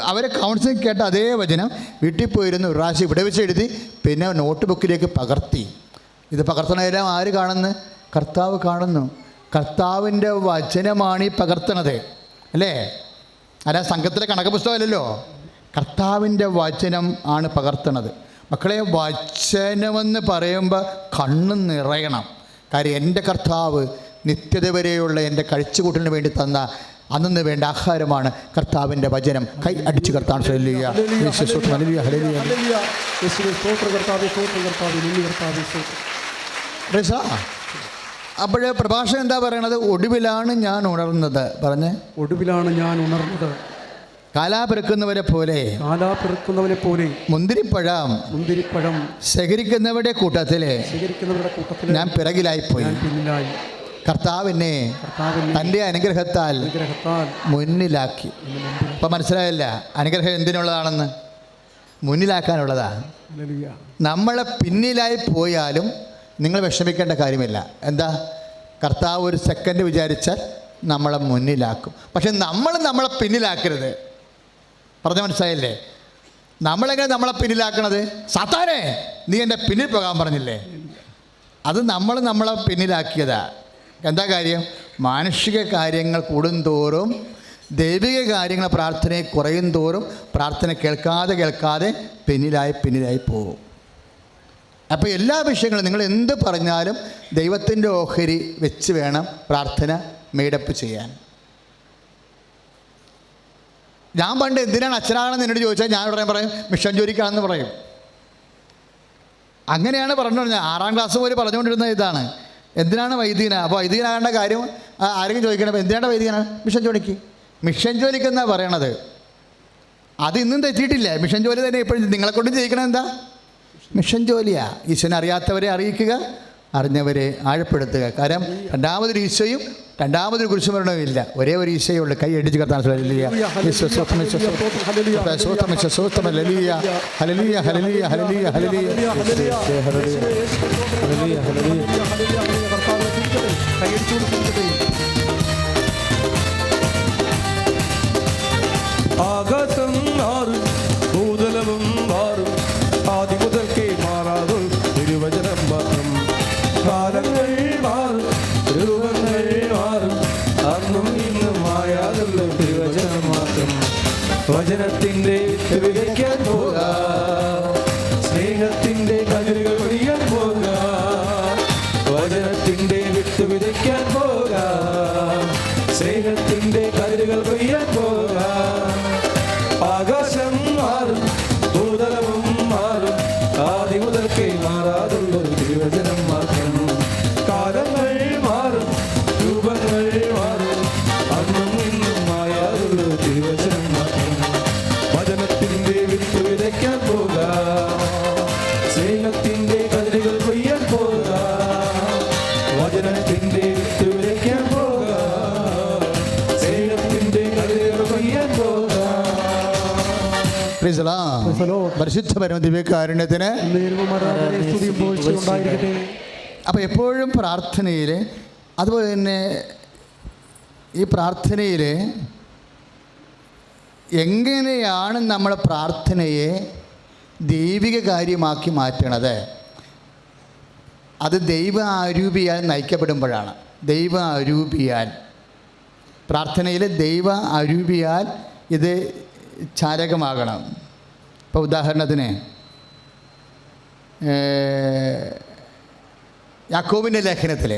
അവരെ കൗൺസിലിംഗ് കേട്ട അതേ വചനം വീട്ടിൽ പോയിരുന്നു, ഒരു പ്രാവശ്യം ഇവിടെ വെച്ച് എഴുതി, പിന്നെ നോട്ട് ബുക്കിലേക്ക് പകർത്തി. ഇത് പകർത്തണമെല്ലാം ആര് കാണുന്നു? കർത്താവ് കാണുന്നു. കർത്താവിൻ്റെ വചനമാണ് ഈ പകർത്തണത്, അല്ലേ? അല്ല, സംഘത്തിലെ കണക്ക് പുസ്തകമല്ലല്ലോ, കർത്താവിൻ്റെ വചനം ആണ് പകർത്തണത്. മക്കളെ, വചനമെന്ന് പറയുമ്പോൾ കണ്ണ് നിറയണം. കാര്യം എൻ്റെ കർത്താവ് നിത്യത വരെയുള്ള എൻ്റെ കഴിച്ചുകൂട്ടലിന് വേണ്ടി തന്ന അന്നു വേണ്ട ആഹാരമാണ് കർത്താവിൻ്റെ വചനം. കൈ അടിച്ച് കർത്താൻ. അപ്പോഴേ പ്രഭാഷകൻ എന്താ പറയണത്? ഒടുവിലാണ് ഞാൻ ഉണർന്നത്. പറഞ്ഞ്, ഒടുവിലാണ് ഞാൻ ഉണർന്നത്. കാലാപിറക്കുന്നവരെ പോലെ മുന്തിരിപ്പഴം ശേഖരിക്കുന്നവരുടെ കൂട്ടത്തിലെ ഞാൻ പിറകിലായിപ്പോയി. കർത്താവിനെ തൻ്റെ അനുഗ്രഹത്താൽ മുന്നിലാക്കി. ഇപ്പം മനസ്സിലായില്ല അനുഗ്രഹം എന്തിനുള്ളതാണെന്ന്? മുന്നിലാക്കാനുള്ളതാണ്. നമ്മളെ പിന്നിലായി പോയാലും നിങ്ങൾ വിഷമിക്കേണ്ട കാര്യമില്ല. എന്താ? കർത്താവ് ഒരു സെക്കൻഡ് വിചാരിച്ചാൽ നമ്മളെ മുന്നിലാക്കും. പക്ഷെ നമ്മളെ പിന്നിലാക്കരുത്. പറഞ്ഞ മനസ്സിലായില്ലേ? നമ്മളെങ്ങനെ നമ്മളെ പിന്നിലാക്കണത്? സാത്താനെ, നീ എൻ്റെ പിന്നിൽ പോകാൻ പറഞ്ഞില്ലേ? അത് നമ്മളെ പിന്നിലാക്കിയതാ. എന്താ കാര്യം? മാനുഷിക കാര്യങ്ങൾ കൂടുന്തോറും ദൈവിക കാര്യങ്ങൾ പ്രാർത്ഥനയെ കുറയും തോറും പ്രാർത്ഥന കേൾക്കാതെ പിന്നിലായി പോകും. അപ്പോൾ എല്ലാ വിഷയങ്ങളും നിങ്ങൾ എന്ത് പറഞ്ഞാലും ദൈവത്തിൻ്റെ ഓഹരി വെച്ച് വേണം പ്രാർത്ഥന മെയ്ഡപ്പ് ചെയ്യാൻ. ഞാൻ പണ്ട് എന്തിനാണ് അച്ഛനാണെന്ന് എന്നോട് ചോദിച്ചാൽ ഞാൻ ഉടനെ പറയും മിഷൻ ജോലിക്കാണെന്ന് പറയും. അങ്ങനെയാണ് പറഞ്ഞു. 6ാം ക്ലാസ് പോലെ പറഞ്ഞുകൊണ്ടിരുന്നത് ഇതാണ്. എന്തിനാണ് വൈദികന? അപ്പോൾ വൈദികനാകേണ്ട കാര്യം ആരെങ്കിലും ചോദിക്കണം, എന്തിനാണ് വൈദികനാണ്? മിഷൻ ജോലിക്ക്. മിഷൻ ജോലിക്കെന്നാണ് പറയണത്. അത് ഇന്നും തെറ്റിയിട്ടില്ല. മിഷൻ ജോലി തന്നെ എപ്പോഴും നിങ്ങളെക്കൊണ്ട് ചെയ്യിക്കണം. എന്താ? മിഷൻ ജോലിയാ. ഈശ്വരനെ അറിയാത്തവരെ അറിയിക്കുക, അറിഞ്ഞവരെ ആഴപ്പെടുത്തുക. കാരണം രണ്ടാമതൊരു ഈശോയും രണ്ടാമതൊരു കുരിശുമരണവും ഇല്ല. ഒരേ ഒരു ഈശോയേ ഉള്ളൂ. കൈ അടിച്ച് കർത്താൻ. ആകാശം മാറും, ഭൂതലവും മാറും, ആദ്യം മുതൽക്കേ മാറാതും തിരുവചനം മാത്രം. കാലങ്ങൾ മാറും, രൂപങ്ങൾ മാറും, അന്നും ഇന്നും മായാതുള്ള തിരുവചനം മാത്രം. വചനത്തിൻ്റെ വിതയ്ക്കാൻ പോകാം, സ്നേഹത്തിൻ്റെ കതിരുകൾ കൊയ്യാൻ പോകാം. വചനത്തിൻ്റെ വിത്ത് വിതയ്ക്കാൻ പോകാം, സ്നേഹത്തിൻ്റെ കതിരുകൾ കൊയ്യാൻ പോകാം. ആകാശം മാറും, ഭൂതലവും മാറും, ആദ്യം മുതൽക്കേ മാറാതുള്ള തിരുവചനം മാത്രം. കാലങ്ങൾ മാറും, രൂപങ്ങൾ മാറും, അന്നും ഇന്നും മായാതുള്ള തിരുവചനം മാത്രം. വചനത്തിൻ്റെ വിത്ത് വിതയ്ക്കാൻ പോകാം, സ്നേഹത്തിൻ്റെ കതിരുകൾ കൊയ്യാൻ പോകാം. വചനത്തിൻ്റെ വിത്ത് വിതയ്ക്കാൻ പോകാം, സ്നേഹത്തിൻ്റെ കതിരുകൾ കൊയ്യാൻ പോകാം. പരിശുദ്ധ പരമദിവ്യകാരുണ്യത്തിന്. അപ്പോൾ എപ്പോഴും പ്രാർത്ഥനയിൽ, അതുപോലെ തന്നെ ഈ പ്രാർത്ഥനയിൽ എങ്ങനെയാണ് നമ്മൾ പ്രാർത്ഥനയെ ദൈവിക കാര്യമാക്കി മാറ്റണത്? അത് ദൈവ അരൂപിയാൽ നയിക്കപ്പെടുമ്പോഴാണ്. ദൈവ അരൂപിയാൽ, പ്രാർത്ഥനയിൽ ദൈവ അരൂപിയാൽ ഇത് ചാരകമാകണം. ഇപ്പോൾ ഉദാഹരണത്തിന് യാക്കോബിൻ്റെ ലേഖനത്തിൽ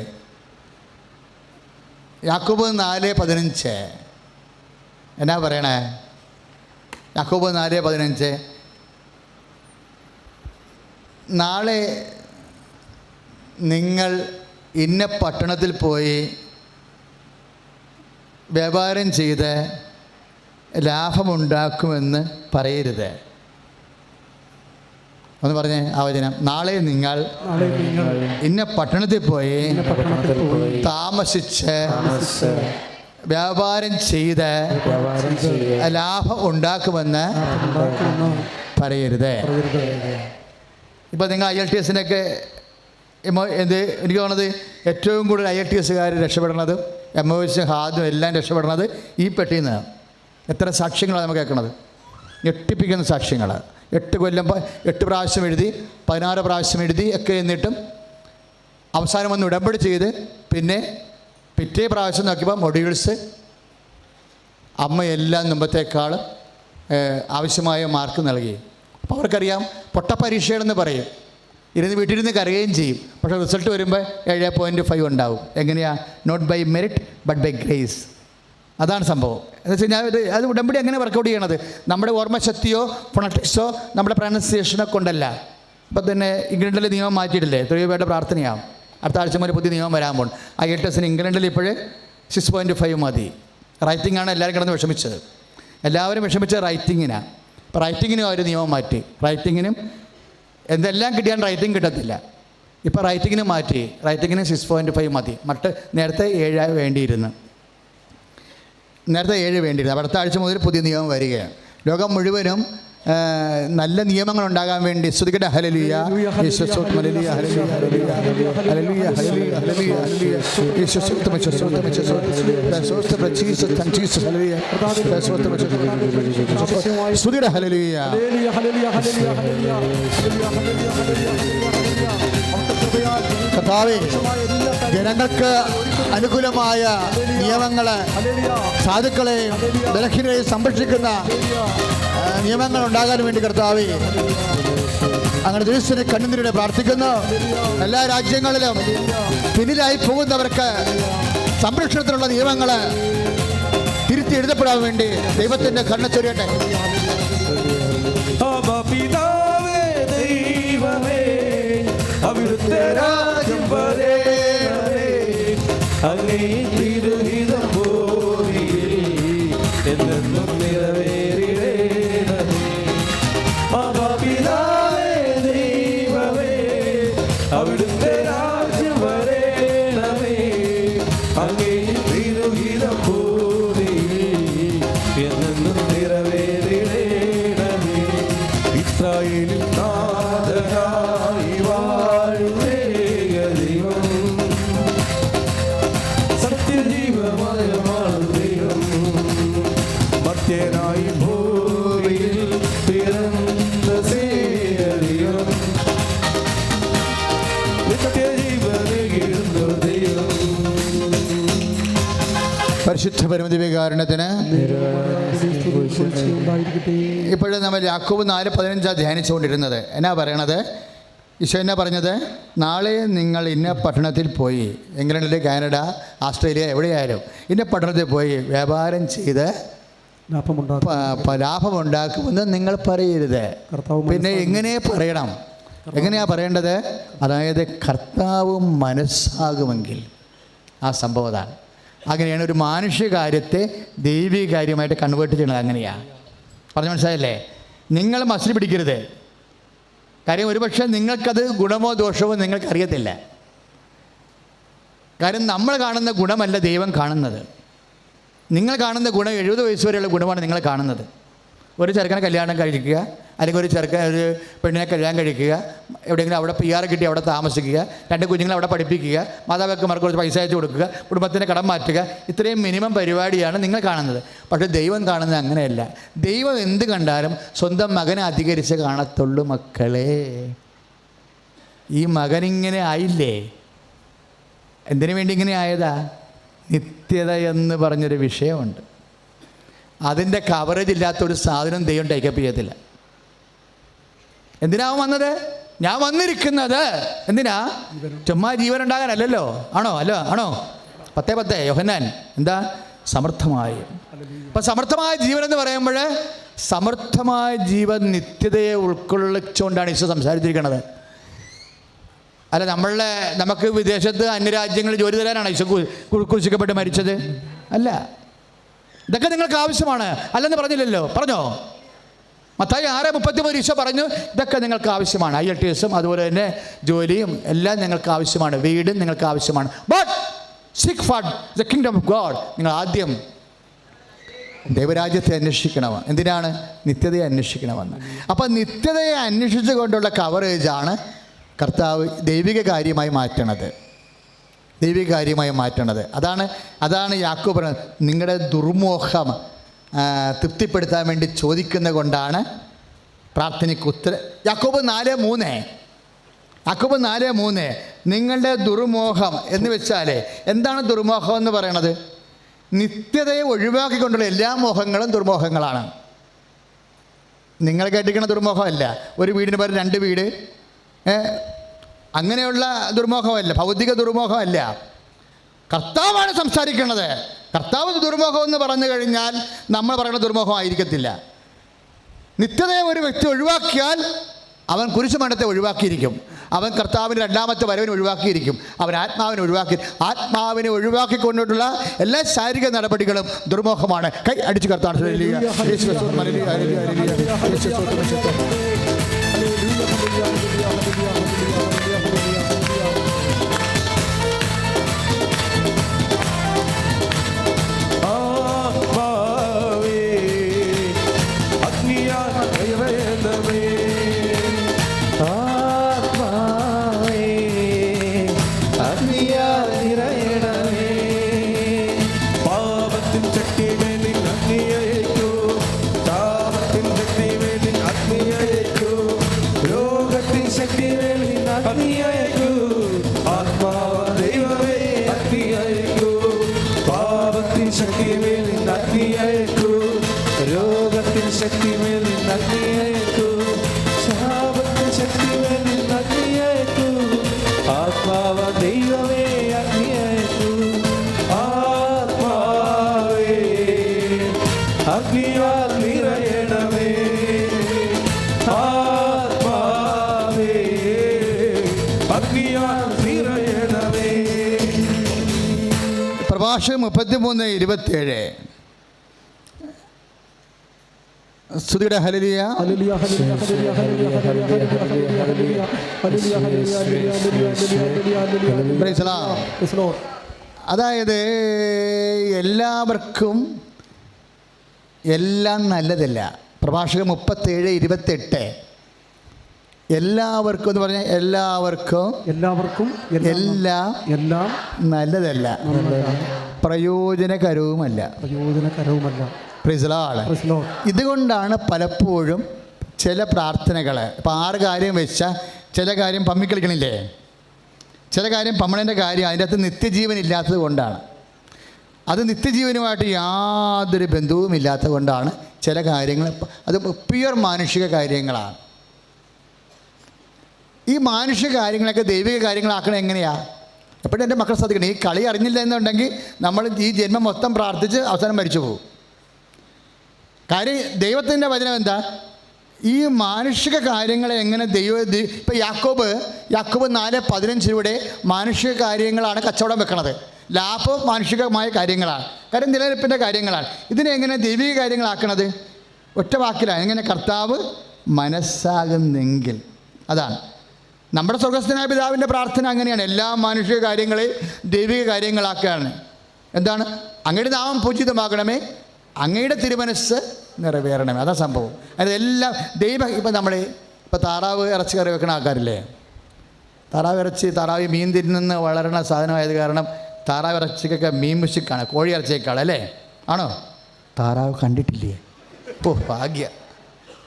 യാക്കോബ് 4:15 എന്നാ പറയണേ? യാക്കോബ് 4:15 നാളെ നിങ്ങൾ ഇന്ന പട്ടണത്തിൽ പോയി വ്യാപാരം ചെയ്ത് ലാഭമുണ്ടാക്കുമെന്ന് പറയരുത്. ഒന്ന് പറഞ്ഞേ ആ വചനം. നാളെ നിങ്ങൾ ഇന്ന പട്ടണത്തിൽ പോയി താമസിച്ച് വ്യാപാരം ചെയ്ത് ലാഭം ഉണ്ടാക്കുമെന്ന് പറയരുത്. ഇപ്പം നിങ്ങൾ IELTS-നൊക്കെ എന്ത് എനിക്ക് തോന്നുന്നത് ഏറ്റവും കൂടുതൽ IELTS-കാർ രക്ഷപ്പെടുന്നത് MOS ഹാദും എല്ലാം രക്ഷപ്പെടുന്നത് ഈ പെട്ടിയിൽ നിന്ന്. എത്ര സാക്ഷ്യങ്ങളാണ് നമുക്ക് കേൾക്കുന്നത്, ഞെട്ടിപ്പിക്കുന്ന സാക്ഷ്യങ്ങൾ. 8 കൊല്ലം 8 പ്രാവശ്യം എഴുതി 16 പ്രാവശ്യം എഴുതി ഒക്കെ എന്നിട്ടും അവസാനം വന്ന് ഉടമ്പടി ചെയ്ത് പിന്നെ പിറ്റേ പ്രാവശ്യം നോക്കിയപ്പോൾ മൊഡ്യൂൾസ് അമ്മയെല്ലാം മുമ്പത്തേക്കാൾ ആവശ്യമായ മാർക്ക് നൽകി. അപ്പോൾ അവർക്കറിയാം പൊട്ടപ്പരീക്ഷകളെന്ന് പറയും, വീട്ടിലിരുന്ന് കരയുകയും ചെയ്യും. പക്ഷേ റിസൾട്ട് വരുമ്പോൾ 7.5 ഉണ്ടാവും. എങ്ങനെയാണ്? Not by merit but by grace. അതാണ് സംഭവം. എന്ന് വെച്ച് കഴിഞ്ഞാൽ അത് ഉടമ്പടി എങ്ങനെ വർക്കൗട്ട് ചെയ്യണത്? നമ്മുടെ ഓർമ്മശക്തിയോ ഫൊണറ്റിക്സോ നമ്മുടെ പ്രൊനൗൺസിയേഷനോ കൊണ്ടല്ല. ഇപ്പം തന്നെ ഇംഗ്ലണ്ടിലെ നിയമം മാറ്റിയിട്ടില്ലേ? എത്രയോ പേരുടെ പ്രാർത്ഥനയാവും. അടുത്ത ആഴ്ച മുതൽ പുതിയ നിയമം വരാൻ പോകും. IELTS-ന് ഇംഗ്ലണ്ടിൽ ഇപ്പോഴേ 6.5 മതി. റൈറ്റിംഗാണ് എല്ലാവരും കിടന്ന് വിഷമിച്ചത്. എല്ലാവരും വിഷമിച്ചത് റൈറ്റിങ്ങിനാണ്. ഇപ്പോൾ റൈറ്റിങ്ങിനും ഒരു നിയമം മാറ്റി. റൈറ്റിങ്ങിനും എന്തെല്ലാം കിട്ടിയാൽ റൈറ്റിംഗ് കിട്ടത്തില്ല. ഇപ്പോൾ റൈറ്റിങ്ങിന് മാറ്റി. റൈറ്റിങ്ങിന് 6.5 മതി. നേരത്തെ 7 വേണ്ടിയിരുന്നു. അടുത്ത ആഴ്ച മുതൽ പുതിയ നിയമം വരികയാണ്. ലോകം മുഴുവനും നല്ല നിയമങ്ങൾ ഉണ്ടാകാൻ വേണ്ടി സ്തുതിക്കട്ടെ. ഹല്ലേലൂയ, ഹല്ലേലൂയ, ഹല്ലേലൂയ, ഹല്ലേലൂയ, ഹല്ലേലൂയ, കർത്താവേ, ജനങ്ങൾക്ക് അനുകൂലമായ നിയമങ്ങൾ, സാധുക്കളെ ബലഹീനരെ സംരക്ഷിക്കുന്ന നിയമങ്ങൾ ഉണ്ടാകാൻ വേണ്ടി കർത്താവേ അങ്ങനെ ദിവസത്തിന് കണ്ണുനീരോടെ പ്രാർത്ഥിക്കുന്നു. എല്ലാ രാജ്യങ്ങളിലും പിന്നിലായി പോകുന്നവർക്ക് സംരക്ഷണത്തിനുള്ള നിയമങ്ങൾ തിരുത്തി എഴുതപ്പെടാൻ വേണ്ടി ദൈവത്തിൻ്റെ കണ്ണ് ചൊരിയട്ടെ. അവിടുത്തെ രാജ്യം വരേണമേ, അങ്ങേ തിരുഹിതം ഭൂമിയിൽ എന്നെന്നും നിറവേറിടേണമേ. പിതാവേ ദൈവമേ, അവിടുത്തെ രാജ്യം വരേണമേ, അങ്ങേ തിരുഹിതം ഭൂമിയിൽ എന്നെന്നും നിറവേറിടേണമേ. ഇസ്രായേലിൻ നാഥനായി മർത്യനായി ഭൂമിയിൽ പിറന്ന ദൈവം, നിത്യജീവനേകുന്ന ദൈവം. പരിശുദ്ധ പരമദിവ്യകാരുണ്യത്തിന് ഇപ്പോഴും നമ്മൾ യാക്കോബ് 4:15 ധ്യാനിച്ചുകൊണ്ടിരുന്നത്. എന്നാ പറയണത്? ഈശോ എന്നാ പറഞ്ഞത്? നാളെ നിങ്ങൾ ഇന്ന പട്ടണത്തിൽ പോയി, ഇംഗ്ലണ്ടിൽ, കാനഡ, ഓസ്ട്രേലിയ, എവിടെയായാലും ഇന്ന പട്ടണത്തിൽ പോയി വ്യാപാരം ചെയ്ത് ലാഭമുണ്ടാക്കുമെന്ന് നിങ്ങൾ പറയരുത്. പിന്നെ എങ്ങനെ പറയണം? എങ്ങനെയാണ് പറയേണ്ടത്? അതായത് കർത്താവ് മനസ്സാകുമെങ്കിൽ ആ സംഭവം അതാണ്. അങ്ങനെയാണ് ഒരു മാനുഷ്യ കാര്യത്തെ ദൈവിക കാര്യമായിട്ട് കൺവേർട്ട് ചെയ്യണത്. അങ്ങനെയാണ് പറഞ്ഞു, മനസ്സിലായല്ലേ? നിങ്ങൾ മസിൽ പിടിക്കരുത്. കാര്യം ഒരുപക്ഷെ നിങ്ങൾക്കത് ഗുണമോ ദോഷമോ നിങ്ങൾക്കറിയത്തില്ല. കാര്യം നമ്മൾ കാണുന്ന ഗുണമല്ല ദൈവം കാണുന്നത്. നിങ്ങൾ കാണുന്ന ഗുണം 70 വയസ്സ് വരെയുള്ള ഗുണമാണ് നിങ്ങൾ കാണുന്നത്. ഒരു ചെറുക്കനെ കല്യാണം കഴിക്കുക, അല്ലെങ്കിൽ ഒരു പെണ്ണിനെ കല്യാണം കഴിക്കുക, എവിടെയെങ്കിലും അവിടെ PR കിട്ടി അവിടെ താമസിക്കുക, 2 കുഞ്ഞുങ്ങളെ അവിടെ പഠിപ്പിക്കുക, മാതാപിതാക്കന്മാർക്ക് കുറച്ച് പൈസ അയച്ചു കൊടുക്കുക, കുടുംബത്തിൻ്റെ കടം മാറ്റുക, ഇത്രയും മിനിമം പരിപാടിയാണ് നിങ്ങൾ കാണുന്നത്. പക്ഷേ ദൈവം കാണുന്നത് അങ്ങനെയല്ല. ദൈവം എന്ത് കണ്ടാലും സ്വന്തം മകനെ അധികരിച്ച് കാണത്തുള്ളൂ. മക്കളെ, ഈ മകനിങ്ങനെ ആയില്ലേ? എന്തിനു വേണ്ടി ഇങ്ങനെ ആയതാ? നിത്യത എന്ന് പറഞ്ഞൊരു വിഷയമുണ്ട്. അതിൻ്റെ കവറേജ് ഇല്ലാത്തൊരു സാധനം ദൈവം ടേക്കപ്പ് ചെയ്യത്തില്ല. എന്തിനാവും വന്നത്? ഞാൻ വന്നിരിക്കുന്നത് എന്തിനാ? ചുമ്മാ ജീവൻ ഉണ്ടാകാനല്ലല്ലോ. ആണോ? ആണോ? 10:10 യോഹന്നാൻ എന്താ? സമർത്ഥമായി. അപ്പം സമർത്ഥമായ ജീവൻ എന്ന് പറയുമ്പോൾ സമർത്ഥമായ ജീവൻ നിത്യതയെ ഉൾക്കൊള്ളിച്ചുകൊണ്ടാണ് ഈശോ സംസാരിച്ചിരിക്കുന്നത്. അല്ല നമുക്ക് വിദേശത്ത് അന്യരാജ്യങ്ങളിൽ ജോലി തരാനാണ് ഈശോ ക്രൂശിക്കപ്പെട്ട് മരിച്ചത്? അല്ല. ഇതൊക്കെ നിങ്ങൾക്ക് ആവശ്യമാണ് അല്ലെന്ന് പറഞ്ഞില്ലല്ലോ, പറഞ്ഞോ? മത്തായി 6:33 ഈശോ പറഞ്ഞു ഇതൊക്കെ നിങ്ങൾക്ക് ആവശ്യമാണ്. IELTS അതുപോലെ തന്നെ ജോലിയും എല്ലാം നിങ്ങൾക്ക് ആവശ്യമാണ്, വീടും നിങ്ങൾക്ക് ആവശ്യമാണ്. But seek first the kingdom of God. നിങ്ങൾ ആദ്യം ദൈവരാജ്യത്തെ അന്വേഷിക്കണം. എന്തിനാണ്? നിത്യതയെ അന്വേഷിക്കണമെന്ന്. അപ്പം നിത്യതയെ അന്വേഷിച്ചു കൊണ്ടുള്ള കവറേജാണ് കർത്താവ് ദൈവിക കാര്യമായി മാറ്റണത്. ദൈവിക കാര്യമായി മാറ്റണത് അതാണ് യാക്കോബ് പറയുന്നത്. നിങ്ങളുടെ ദുർമോഹം തൃപ്തിപ്പെടുത്താൻ വേണ്ടി ചോദിക്കുന്ന കൊണ്ടാണ് പ്രാർത്ഥനയ്ക്ക് ഉത്തരം. യാക്കോബ് 4:3 നിങ്ങളുടെ ദുർമോഹം എന്ന് വെച്ചാൽ എന്താണ് ദുർമോഹം എന്ന് പറയണത്? നിത്യതയെ ഒഴിവാക്കിക്കൊണ്ടുള്ള എല്ലാ മോഹങ്ങളും ദുർമോഹങ്ങളാണ്. നിങ്ങൾ കേട്ടിരിക്കുന്ന ദുർമോഹമല്ല. ഒരു വീടിന് പകരം 2 വീട്, അങ്ങനെയുള്ള ദുർമോഹമല്ല, ഭൗതിക ദുർമോഹമല്ല. കർത്താവാണ് സംസാരിക്കുന്നത്. കർത്താവ് ദുർമോഹം എന്ന് പറഞ്ഞു കഴിഞ്ഞാൽ നമ്മൾ പറയുന്ന ദുർമോഹമായിരിക്കത്തില്ല. നിത്യതയെ ഒരു വ്യക്തി ഒഴിവാക്കിയാൽ അവൻ കുരിശുമരണത്തെ ഒഴിവാക്കിയിരിക്കും. അവൻ കർത്താവിൻ്റെ 2ാമത്തെ വരവിനെ ഒഴിവാക്കിയിരിക്കും. അവൻ ആത്മാവിനെ ഒഴിവാക്കിക്കൊണ്ടിട്ടുള്ള എല്ലാ ശാരീരിക നടപടികളും ദുർമോഹമാണ്. കൈ അടിച്ച് കർത്താവ് പ്രഭാഷകൻ 33:27. സ്തുതിയുടെ ഹല്ലേലൂയ. അതായത് എല്ലാവർക്കും എല്ലാം നല്ലതല്ല. പ്രഭാഷകൻ 37:28. എല്ലാവർക്കും എന്ന് പറഞ്ഞാൽ എല്ലാവർക്കും എല്ലാം നല്ലതല്ല, പ്രയോജനകരവുമല്ല. ഇതുകൊണ്ടാണ് പലപ്പോഴും ചില പ്രാർത്ഥനകൾ, ഇപ്പം 6 കാര്യം വെച്ചാൽ ചില കാര്യം പമ്മിക്കളിക്കണില്ലേ, ചില കാര്യം പമ്മണേൻ്റെ കാര്യം അതിൻ്റെ അകത്ത് നിത്യജീവൻ ഇല്ലാത്തത് കൊണ്ടാണ്. അത് നിത്യജീവനുമായിട്ട് യാതൊരു ബന്ധവുമില്ലാത്തത് കൊണ്ടാണ് ചില കാര്യങ്ങൾ, അത് പ്യുവർ മാനുഷിക കാര്യങ്ങളാണ്. ഈ മാനുഷിക കാര്യങ്ങളൊക്കെ ദൈവിക കാര്യങ്ങളാക്കണത് എങ്ങനെയാണ്? എപ്പോഴും എൻ്റെ മക്കൾ ശ്രദ്ധിക്കണം, ഈ കളി അറിഞ്ഞില്ല എന്നുണ്ടെങ്കിൽ നമ്മൾ ഈ ജന്മം മൊത്തം പ്രാർത്ഥിച്ച് അവസാനം മരിച്ചു പോകും. കാര്യം ദൈവത്തിൻ്റെ വചനം എന്താ? ഈ മാനുഷിക കാര്യങ്ങളെ എങ്ങനെ ഇപ്പം യാക്കോബ് 4:15 മാനുഷിക കാര്യങ്ങളാണ് കച്ചവടം വെക്കണത്. ലാഭം മാനുഷികമായ കാര്യങ്ങളാണ്, കാര്യം നിലനിൽപ്പിൻ്റെ കാര്യങ്ങളാണ്. ഇതിനെ എങ്ങനെ ദൈവിക കാര്യങ്ങളാക്കണത്? ഒറ്റ വാക്കിലാണ്, എങ്ങനെ കർത്താവ് മനസ്സാകുന്നെങ്കിൽ. അതാണ് നമ്മുടെ സ്വർഗ്ഗസ്ഥനായ പിതാവിൻ്റെ പ്രാർത്ഥന. അങ്ങനെയാണ് എല്ലാ മാനുഷിക കാര്യങ്ങളെയും ദൈവിക കാര്യങ്ങളാക്കുകയാണ്. എന്താണ്? അങ്ങയുടെ നാമം പൂജിതമാകണമേ, അങ്ങയുടെ തിരുമനസ്സ് നിറവേറണമേ. അതാ സംഭവം. അതെല്ലാം ഇപ്പം ഇപ്പോൾ താറാവ് ഇറച്ചി കറി വെക്കണ ആൾക്കാരില്ലേ, താറാവ് മീൻ തിന്നുന്ന വളരണ സാധനമായത് കാരണം താറാവ് ഇറച്ചിക്കൊക്കെ മീൻ മുഷിക്കാണ് കോഴി ഇറച്ചിയേക്കാൾ, അല്ലേ? ആണോ? താറാവ് കണ്ടിട്ടില്ലേ? ഭാഗ്യ.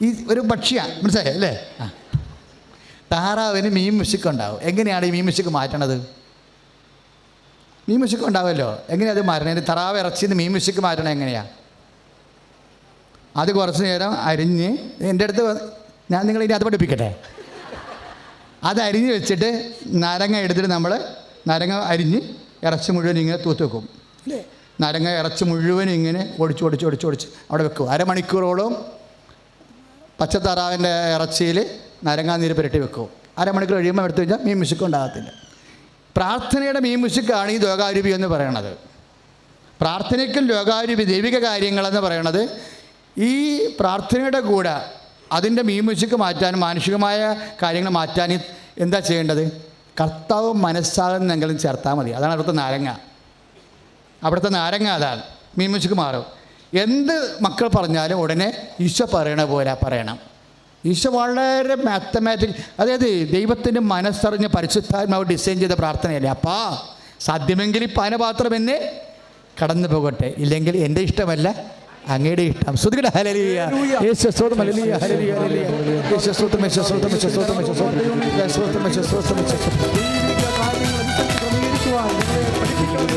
ഈ ഒരു പക്ഷിയാണ്, മനസ്സിലായി അല്ലേ? താറാവിന് മീൻ മുഷിക്കുണ്ടാവും. എങ്ങനെയാണ് ഈ മീൻ മുഷിക്ക് മാറ്റണത്? മീൻ മുഷിക്ക് ഉണ്ടാവുമല്ലോ, എങ്ങനെയാണ് അത് മാറ്റണത്? താറാവ് ഇറച്ചിന്ന് മീൻ മുഷിക്ക് മാറ്റണം എങ്ങനെയാണ്? അത് കുറച്ച് നേരം അരിഞ്ഞ് എൻ്റെ അടുത്ത് ഞാൻ നിങ്ങളിനി അത് പഠിപ്പിക്കട്ടെ. അത് അരിഞ്ഞ് വെച്ചിട്ട് നാരങ്ങ എടുത്തിട്ട് നമ്മൾ നാരങ്ങ അരിഞ്ഞ് ഇറച്ചി മുഴുവൻ ഇങ്ങനെ തൂത്ത് വെക്കും, അല്ലേ? നാരങ്ങ ഇറച്ചി മുഴുവൻ ഇങ്ങനെ ഒടിച്ച് അവിടെ വെക്കും. അരമണിക്കൂറോളം പച്ചത്താറാവിൻ്റെ ഇറച്ചിയിൽ നാരങ്ങാനീര് പുരട്ടി വെക്കും. അരമണിക്കൂർ കഴിയുമ്പോൾ എടുത്തു കഴിഞ്ഞാൽ മീൻ മുഷിക്ക് ഉണ്ടാകത്തില്ല. പ്രാർത്ഥനയുടെ മീൻ മുഷിക്കാണ് ഈ ദ്വകാരൂപി എന്ന് പറയണത്. പ്രാർത്ഥനയ്ക്കും ലോകാരൂപി ദൈവിക കാര്യങ്ങളെന്ന് പറയണത് ഈ പ്രാർത്ഥനയുടെ കൂടെ അതിൻ്റെ മ്യൂസിക് മാറ്റാനും മാനുഷികമായ കാര്യങ്ങൾ മാറ്റാനും എന്താ ചെയ്യേണ്ടത്? കർത്താവ് മനസ്സാകുന്നെങ്കിലും ചേർത്താൽ മതി. അതാണ് അവിടുത്തെ നാരങ്ങ അതാണ്. മ്യൂസിക് മാറും. എന്ത് മക്കൾ പറഞ്ഞാലും ഉടനെ ഈശോ പറയണ പോലെ പറയണം. ഈശോ വളരെ മാത്തമാറ്റിക്, അതായത് ദൈവത്തിൻ്റെ മനസ്സറിഞ്ഞ് പരിശുദ്ധാത്മാവ് ഡിസൈൻ ചെയ്ത പ്രാർത്ഥനയല്ലേ. അപ്പാ സാധ്യമെങ്കിൽ ഈ പാനപാത്രം എന്നെ കടന്നു പോകട്ടെ, ഇല്ലെങ്കിൽ എൻ്റെ ഇഷ്ടമല്ല അങ്ങയുടെ ഇഷ്ടം. ശ്രുതികട ഹല്ലേലൂയ. യേശുവേ സ്തോത്രം. ഹല്ലേലൂയ ഹല്ലേലൂയ ഹല്ലേലൂയ. യേശുവേ സ്തോത്രം. യേശുവേ സ്തോത്രം. യേശുവേ സ്തോത്രം. യേശുവേ സ്തോത്രം. യേശുവേ സ്തോത്രം. യേശുവേ സ്തോത്രം. യേശുവേ സ്തോത്രം. ദൈവിക കാര്യങ്ങൾ അനുസരിച്ച് ക്രമീകരിക്കുവാൻ ഞങ്ങളെ പഠിപ്പിക്കണം.